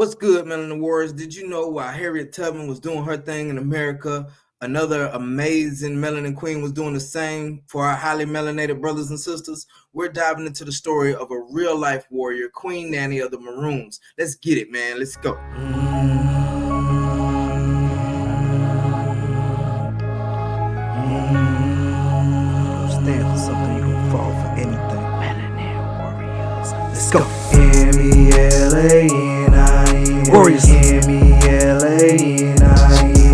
What's good, Melanin Warriorz? Did you know while Harriet Tubman was doing her thing in America, another amazing melanin queen was doing the same for our highly melanated brothers and sisters? We're diving into the story of a real-life warrior, Queen Nanny of the Maroons. Let's get it, man. Let's go. Stand for something, you gon' fall for anything. Melanin Warriorz. Let's go. M-E-L-A-N-I-N Warriors. M-E-L-A-N-I-N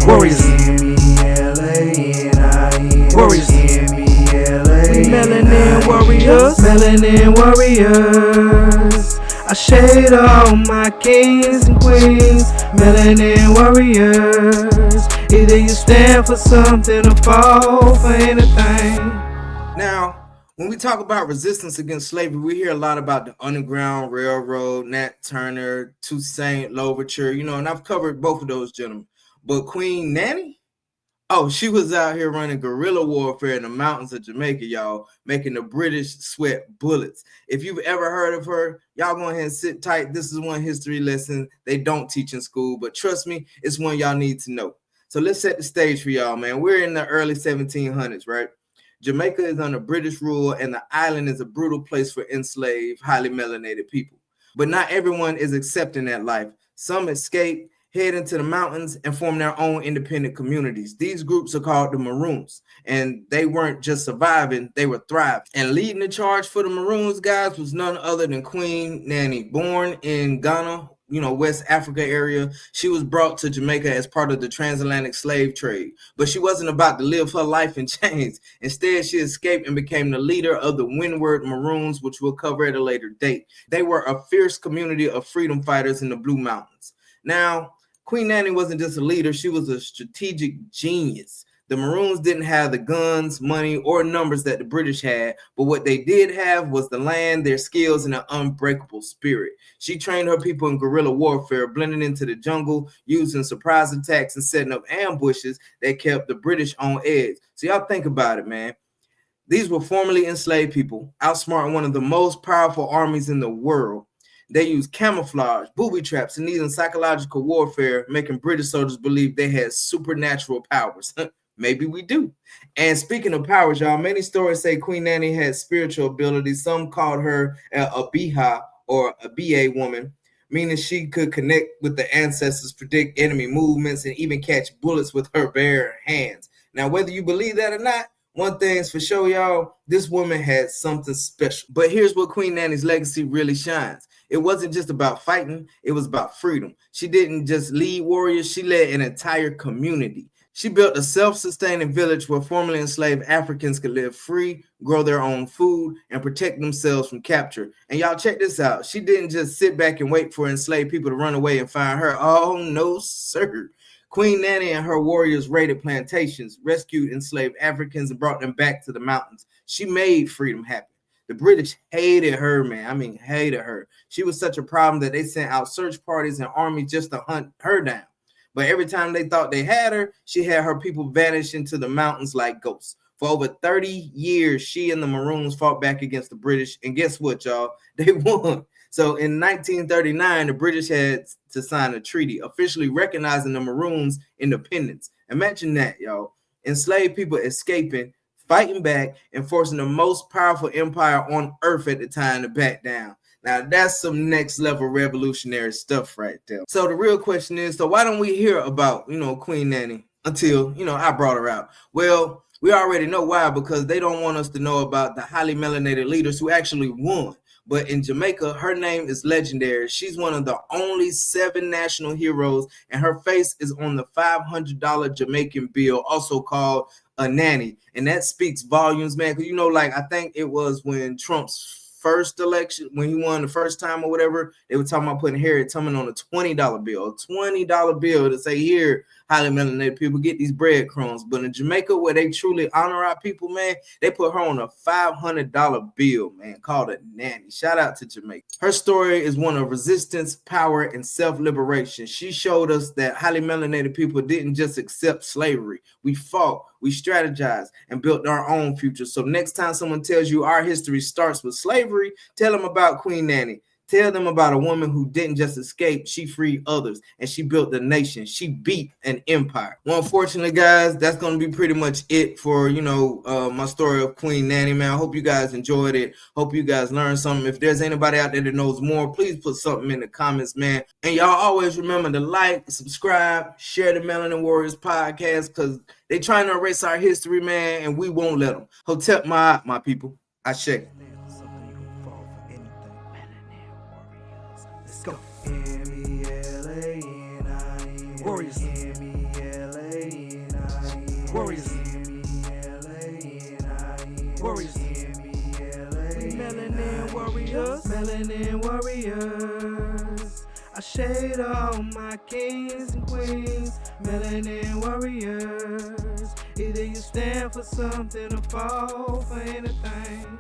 Warriors. M-E-L-A-N-I-N Warriors. M-E-L-A-N-I-N Melanin Warriorz. Melanin Warriorz. I shade all my kings and queens. Melanin Warriorz. Either you stand for something or fall for anything. Now, when we talk about resistance against slavery, we hear a lot about the Underground Railroad, Nat Turner, Toussaint Louverture, and I've covered both of those gentlemen. But Queen Nanny? Oh, she was out here running guerrilla warfare in the mountains of Jamaica, y'all, making the British sweat bullets. If you've ever heard of her, y'all go ahead and sit tight. This is one history lesson they don't teach in school, but trust me, it's one y'all need to know. So let's set the stage for y'all, man. We're in the early 1700s, right? Jamaica is under British rule, and the island is a brutal place for enslaved, highly melanated people. But not everyone is accepting that life. Some escape, head into the mountains, and form their own independent communities. These groups are called the Maroons, and they weren't just surviving, they were thriving. And leading the charge for the Maroons, guys, was none other than Queen Nanny. Born in Ghana, West Africa area, she was brought to Jamaica as part of the transatlantic slave trade. But she wasn't about to live her life in chains. Instead, she escaped and became the leader of the Windward Maroons, which we'll cover at a later date. They were a fierce community of freedom fighters in the Blue Mountains. Now, Queen Nanny wasn't just a leader, she was a strategic genius. The Maroons didn't have the guns, money, or numbers that the British had, but what they did have was the land, their skills, and an unbreakable spirit. She trained her people in guerrilla warfare, blending into the jungle, using surprise attacks and setting up ambushes that kept the British on edge. So y'all think about it, man. These were formerly enslaved people, outsmarting one of the most powerful armies in the world. They used camouflage, booby traps, and even psychological warfare, making British soldiers believe they had supernatural powers. Maybe we do. And speaking of powers, y'all, many stories say Queen Nanny had spiritual abilities. Some called her a Biha or a BA woman, meaning she could connect with the ancestors, predict enemy movements, and even catch bullets with her bare hands. Now, whether you believe that or not, one thing's for sure, y'all, this woman had something special. But here's what Queen Nanny's legacy really shines. It wasn't just about fighting, it was about freedom. She didn't just lead warriors, she led an entire community. She built a self-sustaining village where formerly enslaved Africans could live free, grow their own food, and protect themselves from capture. And y'all check this out. She didn't just sit back and wait for enslaved people to run away and find her. Oh, no, sir. Queen Nanny and her warriors raided plantations, rescued enslaved Africans, and brought them back to the mountains. She made freedom happen. The British hated her, man. I mean, hated her. She was such a problem that they sent out search parties and armies just to hunt her down. But every time they thought they had her, she had her people vanish into the mountains like ghosts. For over 30 years, she and the Maroons fought back against the British. And guess what, y'all? They won. So in 1939, the British had to sign a treaty officially recognizing the Maroons' independence. Imagine that, y'all. Enslaved people escaping, fighting back, and forcing the most powerful empire on earth at the time to back down. Now, that's some next level revolutionary stuff right there. So the real question is, so why don't we hear about, Queen Nanny until, I brought her out? Well, we already know why, because they don't want us to know about the highly melanated leaders who actually won. But in Jamaica, her name is legendary. She's one of the only 7 national heroes, and her face is on the $500 Jamaican bill, also called a nanny. And that speaks volumes, man, because, I think it was when Trump's first election, when he won the first time or whatever, they were talking about putting Harriet Tubman on a $20 bill, to say, here, highly melanated people, get these breadcrumbs. But in Jamaica, where they truly honor our people, man, they put her on a $500 bill, man, called a nanny. Shout out to Jamaica. Her story is one of resistance, power, and self-liberation. She showed us that highly melanated people didn't just accept slavery. We fought, we strategized, and built our own future. So next time someone tells you our history starts with slavery, tell them about Queen Nanny. Tell them about a woman who didn't just escape, she freed others, and she built the nation. She beat an empire. Well, unfortunately, guys, that's going to be pretty much it for, my story of Queen Nanny, man. I hope you guys enjoyed it. Hope you guys learned something. If there's anybody out there that knows more, please put something in the comments, man. And y'all always remember to like, subscribe, share the Melanin Warriorz Podcast, because they trying to erase our history, man, and we won't let them. Hotep my people. I shake. Let's go. M-E-L-A-N-I-N Warriors. M-E-L-A-N-I-N Warriors. M-E-L-A-N-I-N Warriors. M-E-L-A-N-I-N Melanin Warriors. Melanin Warriors. I shade all my kings and queens. Melanin Warriors. Either you stand for something or fall for anything.